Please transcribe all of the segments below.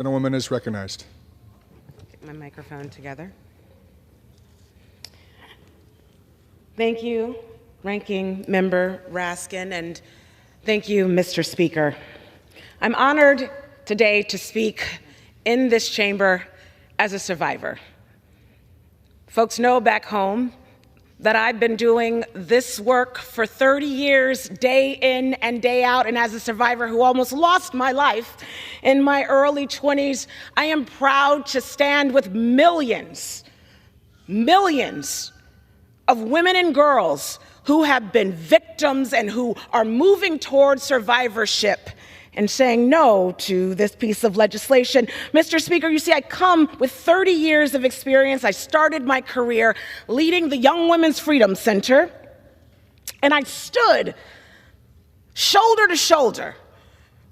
Gentlewoman is recognized. Get my microphone together. Thank you, Ranking Member Raskin, and thank you, Mr. Speaker. I'm honored today to speak in this chamber as a survivor. Folks know back home that I've been doing this work for 30 years, day in and day out, and as a survivor who almost lost my life in my early 20s, I am proud to stand with millions of women and girls who have been victims and who are moving towards survivorship and saying no to this piece of legislation. Mr. Speaker, you see, I come with 30 years of experience. I started my career leading the Young Women's Freedom Center, and I stood shoulder to shoulder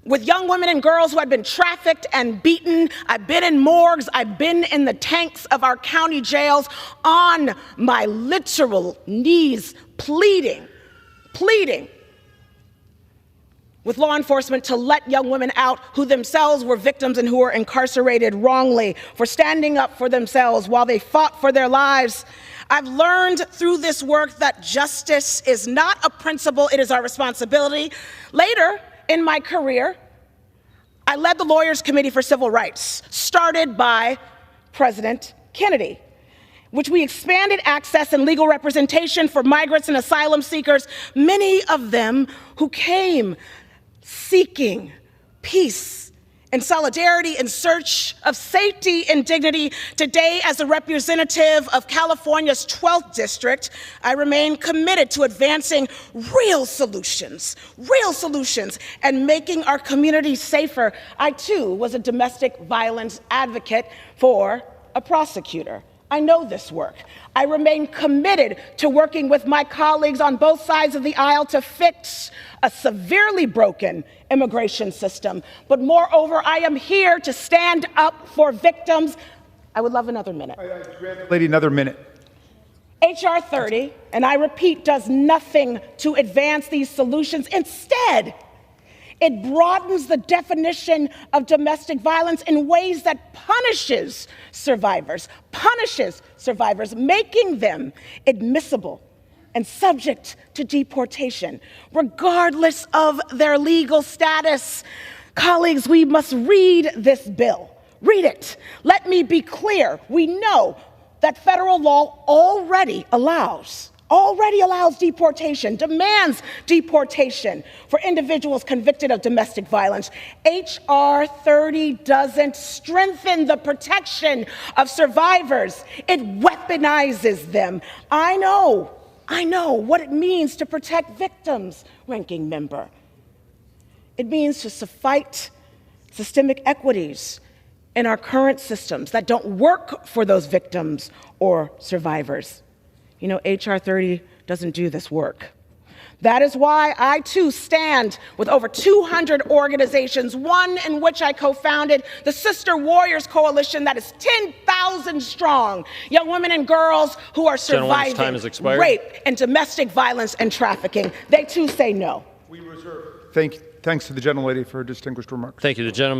with young women and girls who had been trafficked and beaten. I've been in morgues. I've been in the tanks of our county jails on my literal knees, pleading with law enforcement to let young women out who themselves were victims and who were incarcerated wrongly for standing up for themselves while they fought for their lives. I've learned through this work that justice is not a principle, it is our responsibility. Later in my career, I led the Lawyers Committee for Civil Rights, started by President Kennedy, which we expanded access and legal representation for migrants and asylum seekers, many of them who came seeking peace and solidarity in search of safety and dignity. Today, as a representative of California's 12th district, I remain committed to advancing real solutions, and making our communities safer. I, too, was a domestic violence advocate for a prosecutor. I know this work. I remain committed to working with my colleagues on both sides of the aisle to fix a severely broken immigration system. But moreover, I am here to stand up for victims. I would love another minute. Lady, another minute. HR 30, and I repeat, does nothing to advance these solutions. Instead, it broadens the definition of domestic violence in ways that punishes survivors, making them admissible and subject to deportation, regardless of their legal status. Colleagues, we must read this bill. Read it. Let me be clear. We know that federal law already allows deportation, demands deportation for individuals convicted of domestic violence. HR 30 doesn't strengthen the protection of survivors. It weaponizes them. I know what it means to protect victims, Ranking Member. It means to fight systemic equities in our current systems that don't work for those victims or survivors. You know, HR 30 doesn't do this work. That is why I, too, stand with over 200 organizations, one in which I co-founded, the Sister Warriors Coalition that is 10,000 strong, young women and girls who are surviving rape and domestic violence and trafficking. They, too, say no. We reserve. Thanks to the gentlelady for her distinguished remarks. Thank you. The gentleman.